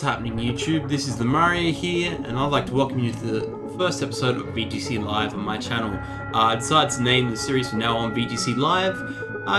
happening YouTube? This is Lumario here, and I'd like to welcome you to the first episode of VGC Live on my channel. I decided to name the series from now on VGC Live,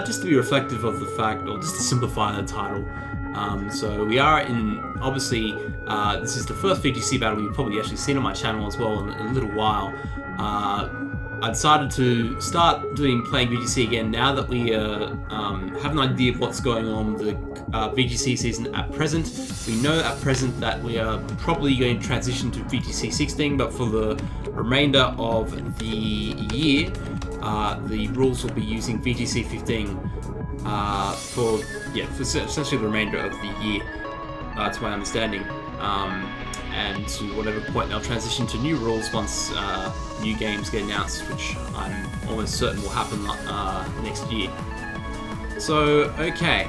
just to be reflective of the fact, or just to simplify the title. So we are in, obviously, this is the first VGC battle you've probably actually seen on my channel as well in a little while. I decided to start playing VGC again now that we have an idea of what's going on with the VGC season at present. We know at present that we are probably going to transition to VGC 16, but for the remainder of the year, the rules will be using VGC 15 for essentially the remainder of the year, to my understanding. And to whatever point they'll transition to new rules once new games get announced, which I'm almost certain will happen next year. So, okay.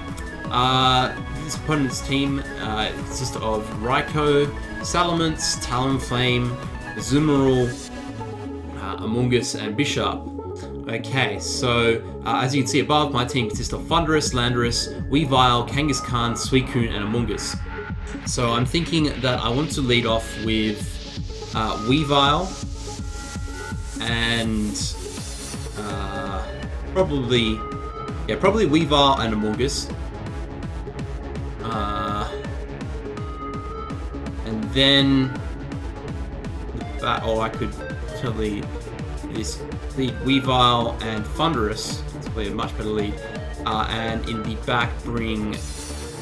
This opponent's team consists of Raikou, Salamence, Talonflame, Azumarill, Amoonguss, and Bishop. Okay, so as you can see above, my team consists of Thundurus, Landorus, Weavile, Kangaskhan, Suicune, and Amoonguss. So I'm thinking that I want to lead off with Weavile and probably Weavile and Amoonguss. And then I could totally lead Weavile and Thundurus. It's probably a much better lead. And in the back bring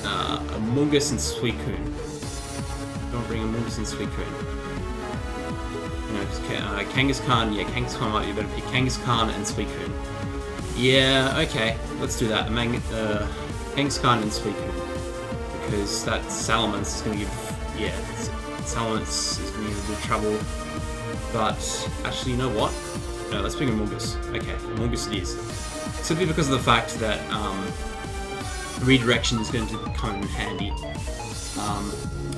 Amoonguss and Suicune. Don't bring Amoonguss and Suicune. Kangaskhan, Kangaskhan might be better pick. Kangaskhan and Suicune. Yeah, okay, let's do that. Kangaskhan and Suicune. Because that Salamence is going to give, Salamence is going to give a bit of trouble. But, actually, you know what? No, let's bring Amoonguss. Okay, Amoonguss it is. Simply because of the fact that, redirection is going to come in handy.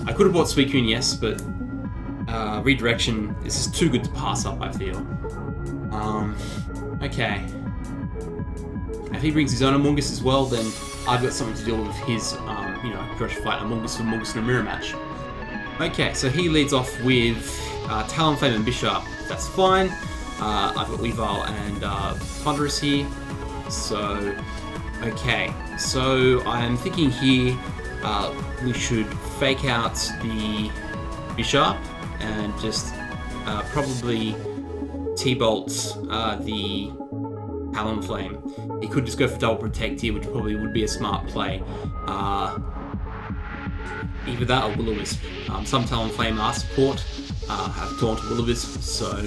I could have bought Suicune, yes, but redirection is just too good to pass up, I feel. Okay. If he brings his own Amoonguss as well, then I've got something to deal with his, Crush Fight Amoonguss for Amoonguss in a mirror match. Okay, so he leads off with Talonflame and Bishop. That's fine. I've got Weavile and Thundurus here. So, okay. So I'm thinking here we should fake out the Bishop and just probably T-Bolt the Talonflame. He could just go for double protect here, which probably would be a smart play. Either that or Will-O-Wisp. Some Talonflame are support, have Taunt Will-O-Wisp, so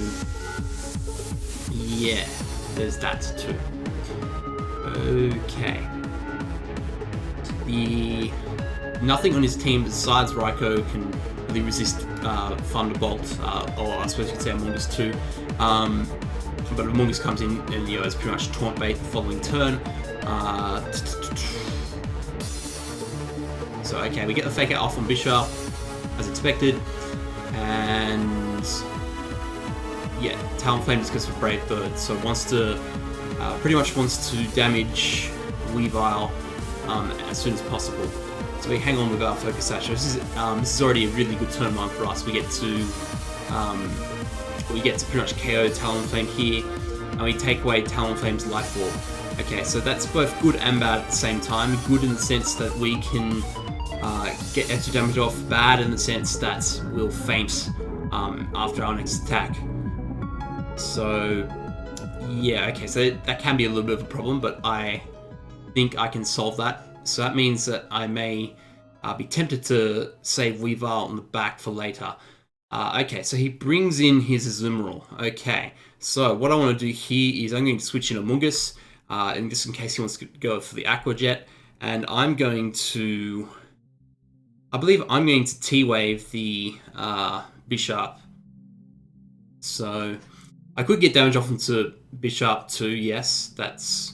yeah, there's that too. Okay. Nothing on his team besides Raikou can really resist Thunderbolt, or I suppose you could say Amoonguss too. But Amoonguss comes in and it's pretty much taunt bait the following turn. So okay, we get the fake out off on Bishop as expected, and yeah, Talonflame just goes for Brave Bird, so pretty much wants to damage Weavile as soon as possible. So we hang on with our Focus Sash. So this is already a really good turn one for us. We get to pretty much KO Talonflame here, and we take away Talonflame's Life Orb. Okay, so that's both good and bad at the same time. Good in the sense that we can get extra damage off. Bad in the sense that we'll faint after our next attack. So yeah, okay, so that can be a little bit of a problem, but I think I can solve that. So that means that I may be tempted to save Weavile on the back for later. Okay, so he brings in his Azumarill. Okay, so what I want to do here is I'm going to switch in Amoonguss, and just in case he wants to go for the Aqua Jet, and I believe I'm going to T-Wave the Bishop. So I could get damage off into Bishop too, yes, that's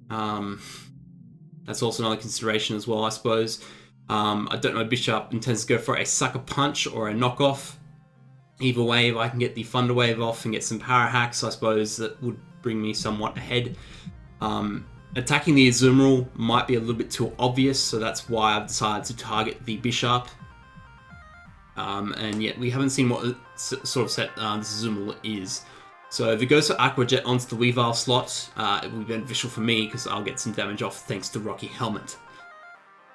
also another consideration as well, I suppose. I don't know, Bishop intends to go for a Sucker Punch or a Knockoff. Either way, if I can get the Thunder Wave off and get some Power Hacks, I suppose that would bring me somewhat ahead. Attacking the Azumarill might be a little bit too obvious, so that's why I've decided to target the Bishop. and yet we haven't seen what sort of set this Azumarill is. So if it goes for Aqua Jet onto the Weavile slot, it will be beneficial for me because I'll get some damage off thanks to Rocky Helmet.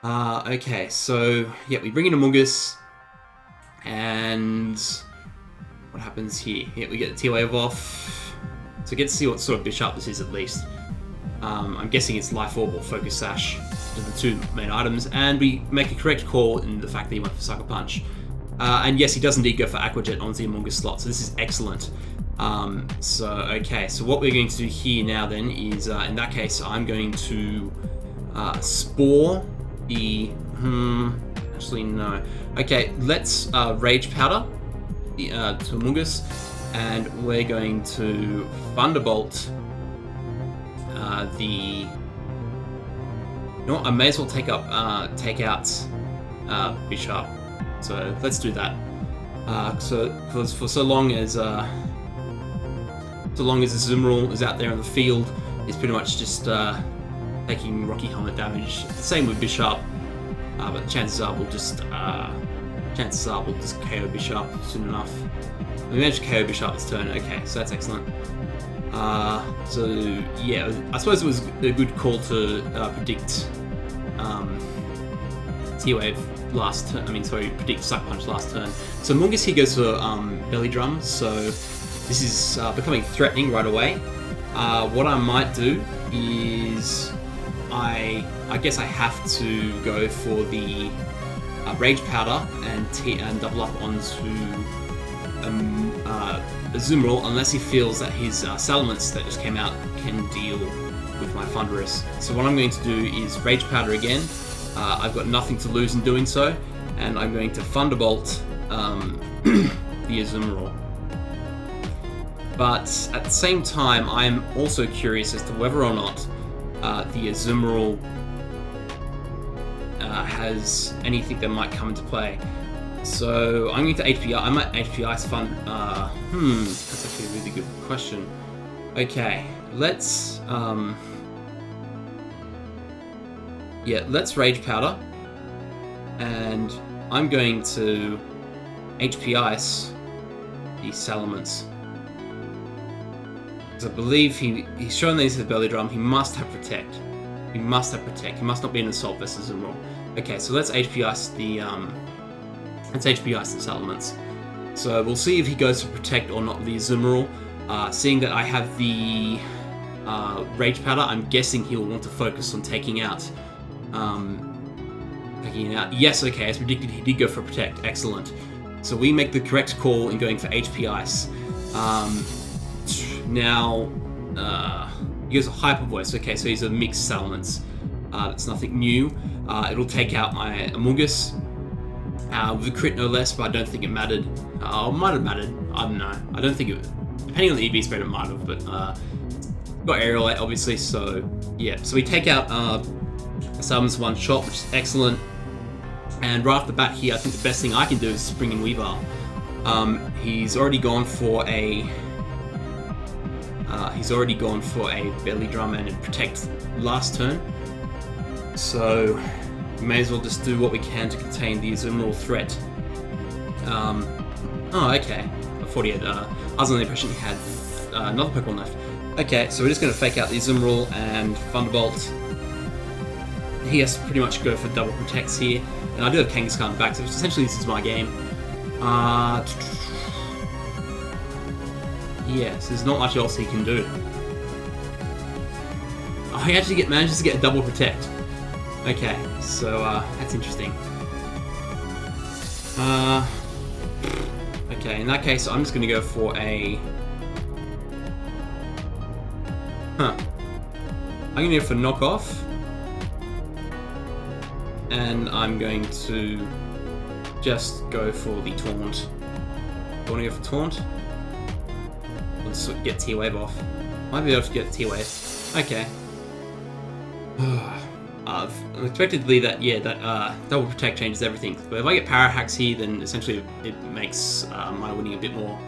Okay, so yeah, we bring in Amoonguss, and what happens here? Yeah, we get the T-Wave off, so get to see what sort of Bisharp this is at least. I'm guessing it's Life Orb or Focus Sash, are the two main items, and we make a correct call in the fact that he went for Sucker Punch. And yes, he does indeed go for Aqua Jet onto the Amoonguss slot, so this is excellent. Okay, so what we're going to do here now then is, in that case, I'm going to Spore the... actually, no. Okay, let's Rage Powder to Amoonguss, and we're going to Thunderbolt the... You know what, I may as well take out Bisharp. So let's do that. For so long as the Azumarill is out there in the field, it's pretty much just taking Rocky Helmet damage. Same with Bisharp, but chances are we'll just KO Bisharp soon enough. We managed to KO Bisharp this turn. Okay, so that's excellent. So yeah, I suppose it was a good call to predict T-Wave last turn. Predict Sucker Punch last turn. So Amoonguss here goes for Belly Drum, so this is becoming threatening right away. What I might do is I guess I have to go for the Rage Powder and double up onto Azumarill, unless he feels that his Salamence that just came out can deal with my Thundurus. So what I'm going to do is Rage Powder again. I've got nothing to lose in doing so, and I'm going to Thunderbolt the Azumarill. But at the same time, I'm also curious as to whether or not the Azumarill has anything that might come into play. So I'm going to HPI. I might HPI Fund. That's actually a really good question. Okay, let's let's Rage Powder, and I'm going to HP Ice the Salamence. Because I believe he's shown that he's a Belly Drum. He must have Protect. He must have Protect. He must not be an Assault versus Azumarill. Okay, so let's HP Ice the Salamence. So we'll see if he goes for Protect or not the Azumarill. Seeing that I have the Rage Powder, I'm guessing he'll want to focus on taking out. Yes, okay, as predicted, he did go for Protect. Excellent. So we make the correct call in going for HP Ice. Now, he goes a Hyper Voice. Okay, so he's a mixed Salamence. That's nothing new. It'll take out my Amoonguss with a crit no less, but I don't think it mattered. It might have mattered. I don't know. I don't think it. Depending on the EV spread, it might have. But got Aerial obviously. So yeah. So we take out Salamence one shot, which is excellent. And right off the bat here, I think the best thing I can do is bring in Weavile. He's already gone for a. Belly Drum and a Protect last turn. So we may as well just do what we can to contain the Azumarill threat. Okay. I thought he had. I was under the impression he had another Pokemon left. Okay, so we're just going to fake out the Azumarill and Thunderbolt. He has to pretty much go for double protects here, and I do have Kangaskhan back, so essentially this is my game. Yes, there's not much else he can do. Oh, he actually manages to get a double protect. Okay, so that's interesting. Okay, in that case, I'm just going to go for a... I'm going to go for Knockoff. And I'm going to just go for the Taunt. I want to go for Taunt. Let's get T-Wave off. Might be able to get T-Wave. Okay. Unexpectedly, that double protect changes everything. But if I get Power Hacks here, then essentially it makes my winning a bit more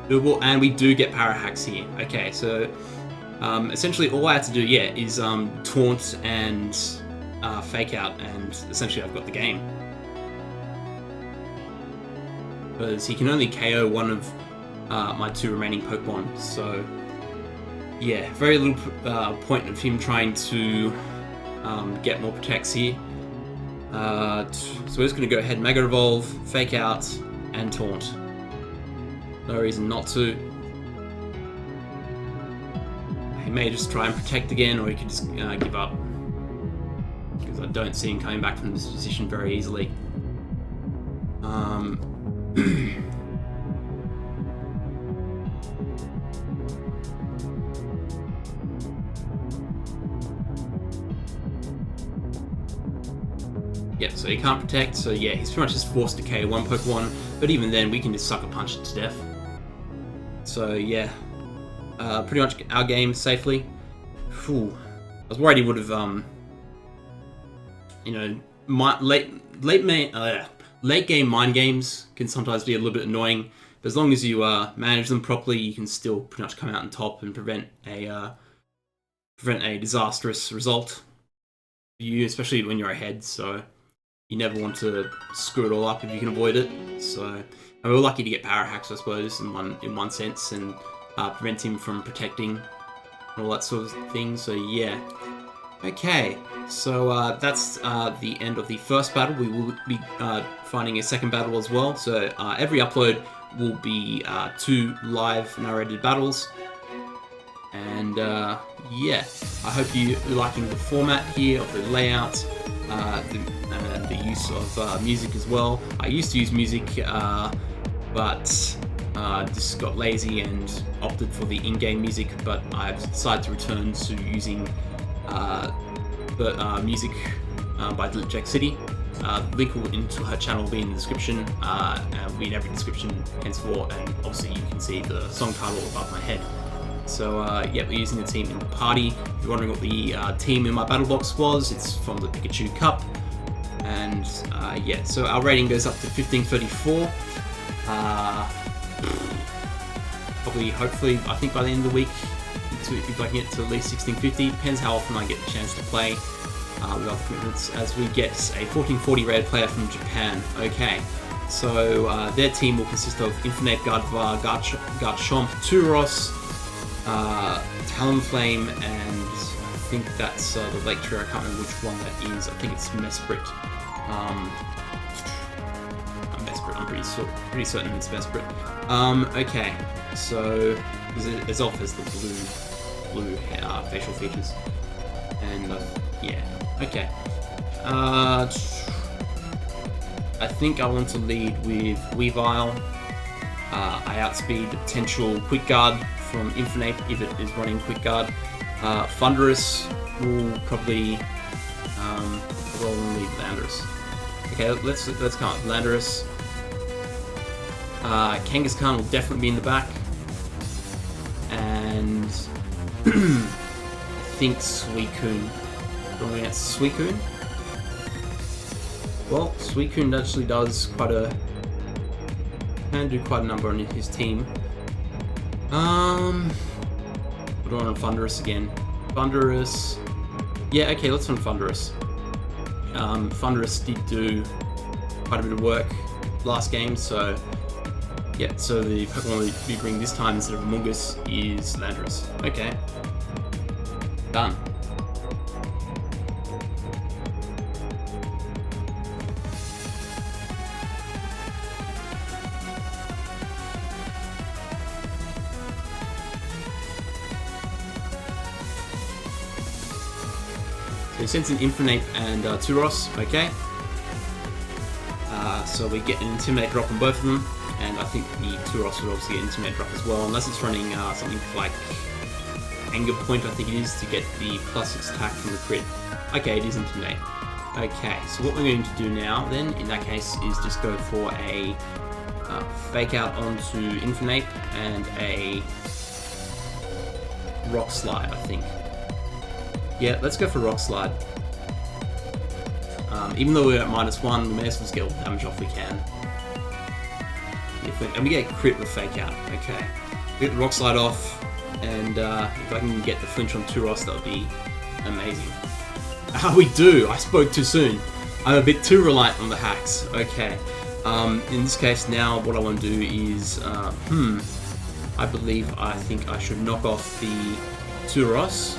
doable. And we do get Power Hacks here. Okay, so essentially all I have to do, is Taunt and Fake Out, and essentially I've got the game. because he can only KO one of my 2 remaining Pokemon. So yeah, very little point of him trying to get more protects here. So we're just going to go ahead and Mega Evolve, Fake Out, and Taunt. No reason not to. He may just try and protect again, or he could just give up, because I don't see him coming back from this position very easily. Yeah, so he can't protect, so yeah, he's pretty much just forced to KO one Pokemon, but even then we can just Sucker Punch it to death. So yeah, pretty much our game safely. Whew. I was worried he would have, you know, late game mind games can sometimes be a little bit annoying, but as long as you manage them properly, you can still pretty much come out on top and prevent a disastrous result for you, especially when you're ahead. So you never want to screw it all up if you can avoid it. So we were lucky to get Power Hacks, I suppose, in one sense, and prevent him from protecting and all that sort of thing. So yeah. Okay, so that's the end of the first battle. We will be finding a second battle as well. So every upload will be 2 live narrated battles. And yeah, I hope you're liking the format here, of the layout, the use of music as well. I used to use music, but just got lazy and opted for the in-game music, but I've decided to return to using the music by Jack City. The link into her channel will be in the description, and will be in every description henceforth, and obviously you can see the song title above my head. So yeah, we're using the team in the party. If you're wondering what the team in my battle box was, it's from the Pikachu Cup. And yeah, so our rating goes up to 1534. Probably, hopefully, I think by the end of the week, if I can get to at least 1650. Depends how often I get the chance to play with other commitments, as we get a 1440 rated player from Japan. Okay, so their team will consist of Infinite, Gardevoir, Garchomp, Tauros, Talonflame, and I think that's the Lake Trio. I can't remember which one that is. I think it's Mespirt. Mespirt, I'm pretty certain it's Mespirt. Okay, so Azelf has the blue facial features, and yeah, okay. I think I want to lead with Weavile. I outspeed potential Quick Guard from Infinite if it is running Quick Guard. Thunderous will probably lead Landorus. Okay, let's count Landorus. Kangaskhan will definitely be in the back, and I think Suicune. Going at Suicune. Well, Suicune actually can do quite a number on his team. Put on Thunderous again. Thunderous. Yeah, okay, let's run Thunderous. Thunderous did do quite a bit of work last game, so yeah, so the Pokemon we bring this time instead of Amoonguss is Landorus. Okay. Done. So he sends an Infinite and Tauros, okay. So we get an Intimidate drop on both of them, and I think the Tauros would obviously get an Intimidate drop as well, unless it's running something like Anger Point, I think it is, to get the +6 attack from the crit. Okay, it is Intimidate. Okay, so what we're going to do now then, in that case, is just go for a Fake Out onto Infinite and a Rock Slide, I think. Yeah, let's go for Rock Slide. Even though we're at -1, we may as well get all the damage off we can. And we get a crit with Fake Out. Okay. Get the Rock Slide off, and if I can get the flinch on Tauros, that would be amazing. We do! I spoke too soon. I'm a bit too reliant on the hacks. Okay. In this case, now what I want to do is, I think I should knock off the Tauros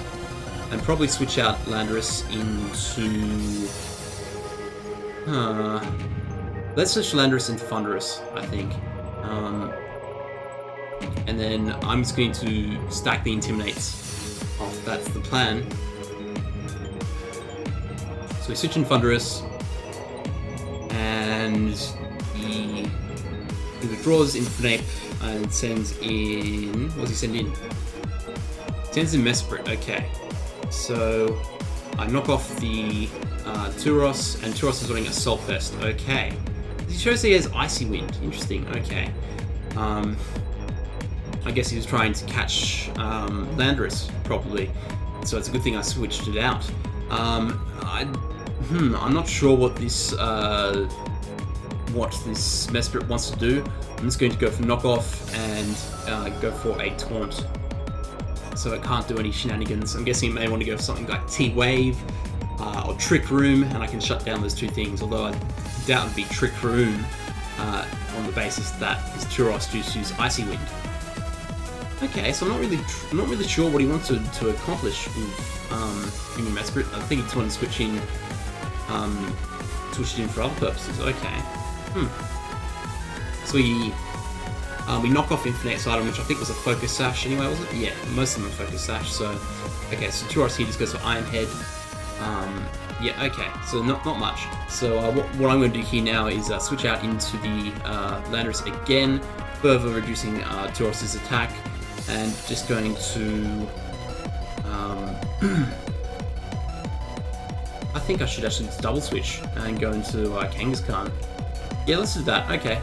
and probably switch out Landorus into... let's switch Landorus into Thunderous, I think. And then I'm just going to stack the Intimidates off. That's the plan. So we switch in Thunderous, and he withdraws Infinite and sends in... What does he send in? Sends in Mespirt, okay. So I knock off the Tauros, and Tauros is running Assault Vest, okay. He shows he has Icy Wind, interesting, okay. I guess he was trying to catch Landorus, probably. So it's a good thing I switched it out. I'm not sure what this Mespirt wants to do. I'm just going to go for knockoff and go for a taunt. So it can't do any shenanigans. I'm guessing it may want to go for something like T-Wave or Trick Room, and I can shut down those two things. Although I doubt it'd be Trick Room on the basis that his Tauros just use Icy Wind. Okay, so I'm not really sure what he wants to accomplish with Union Mespirt. I think he just wanted to switch it in for other purposes. Okay. So we knock off Infinite's item, which I think was a Focus Sash anyway, was it? Yeah, most of them are Focus Sash. So okay, so Tauros here just goes for Iron Head. Yeah, okay, so not much. So what I'm going to do here now is switch out into the Landorus again, further reducing Tauros' attack, and just going to... I think I should actually just double switch and go into Kangaskhan. Yeah, let's do that, okay.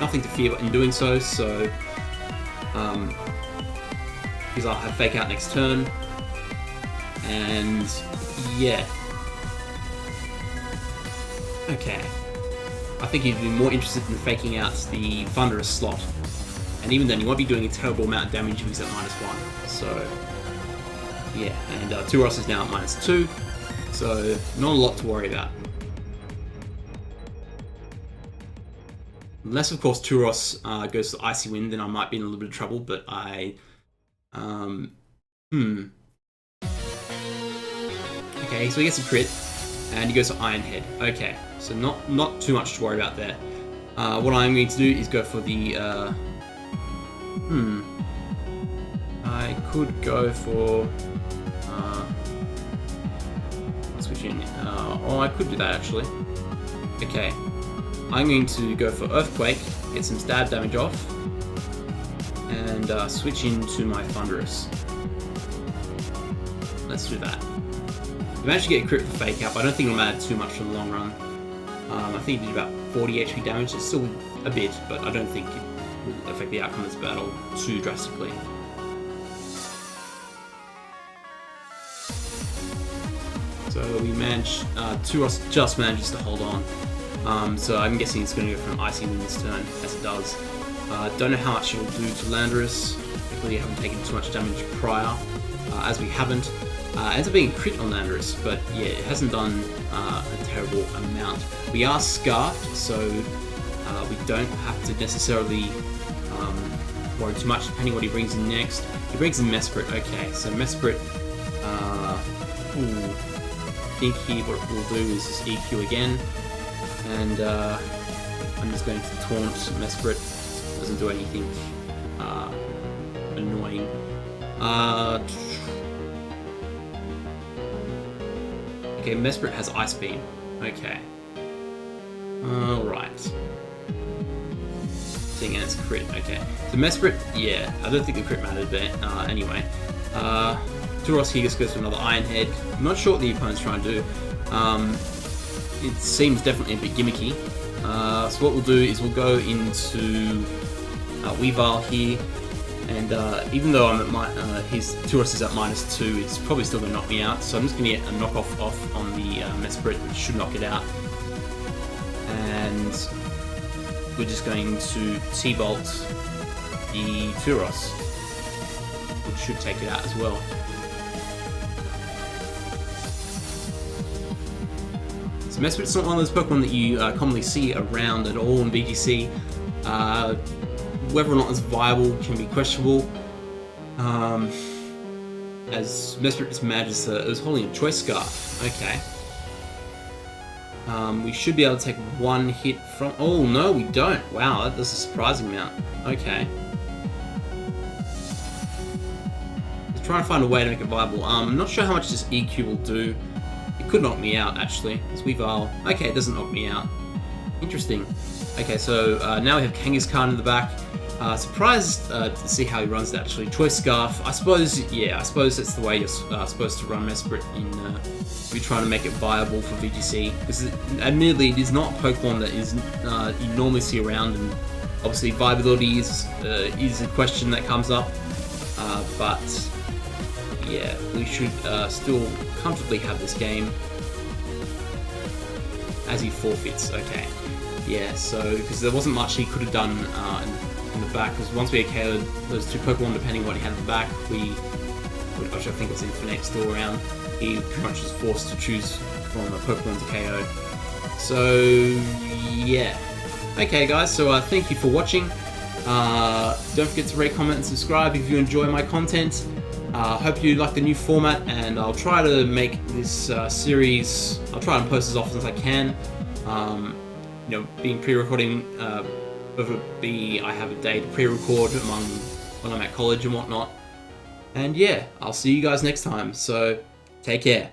Nothing to fear in doing so, because I'll have Fake Out next turn, and yeah. Okay. I think he'd be more interested in faking out the Thunderous slot. And even then, he won't be doing a terrible amount of damage if he's at -1. So, yeah. And Tauros is now at -2. So, not a lot to worry about. Unless, of course, Tauros goes to Icy Wind, then I might be in a little bit of trouble, but Okay, so he gets a crit, and he goes to Iron Head. Okay, so not too much to worry about there. What I'm going to do is go for the... I could go for... switch in. Oh, I could do that, actually. Okay. I'm going to go for Earthquake, get some stab damage off, and switch into my Thunderous. Let's do that. I managed to get a crit for Fake Out, but I don't think it'll matter too much for the long run. I think it did about 40 HP damage. It's still a bit, but I don't think it will affect the outcome of this battle too drastically. So we managed, Tauros just manages to hold on. So I'm guessing it's going to go for an Icy Wind this turn, as it does. Don't know how much it will do to Landorus. Hopefully, haven't taken too much damage prior, as we haven't. Ends up being a crit on Landorus, but yeah, it hasn't done a terrible amount. We are scarfed, so we don't have to necessarily worry too much depending what he brings in next. He brings in Mespirt. Okay, so Mespirt, I think here what we'll do is just EQ again, and I'm just going to taunt Mespirt. Doesn't do anything annoying. Okay, Mespirt has Ice Beam. Okay. Alright. Seeing as crit, okay. So Mespirt, yeah, I don't think the crit mattered, but anyway. Tauros here just goes for another Iron Head. I'm not sure what the opponent's trying to do. It seems definitely a bit gimmicky. So what we'll do is we'll go into Weavile here. And even though I'm at his Tauros is at -2, it's probably still going to knock me out. So I'm just going to get a knockoff off on the Mespirt, which should knock it out. And we're just going to T-Bolt the Tauros, which should take it out as well. So Mespirt's not one of those Pokemon that you commonly see around at all in VGC. Whether or not it's viable can be questionable. As Mespirt just manages it was holding a Choice Scarf. Okay. We should be able to take one hit from... Oh, no, we don't. Wow, that's a surprising amount. Okay. Just trying to find a way to make it viable. I'm not sure how much this EQ will do. It could knock me out, actually. This Weavile... Okay, it doesn't knock me out. Interesting. Okay, so now we have Kangaskhan in the back. Surprised to see how he runs it, actually. Choice Scarf, I suppose, yeah, I suppose that's the way you're supposed to run Mespirt if you're trying to make it viable for VGC. Because admittedly, it is not a Pokemon that is you normally see around, and obviously viability is a question that comes up. But yeah, we should still comfortably have this game as he forfeits. Okay, yeah, so because there wasn't much he could have done in the back, because once we had KO'd those two Pokemon, depending on what he had in the back, which I think was Infinite still around, he pretty much was forced to choose from a Pokemon to KO. So yeah. Okay guys, so thank you for watching. Don't forget to rate, comment, and subscribe if you enjoy my content. Hope you like the new format, and I'll try to make this series, I'll try and post as often as I can. You know, being pre-recording, whether it be I have a day to pre-record when I'm at college and whatnot. And yeah, I'll see you guys next time, so take care.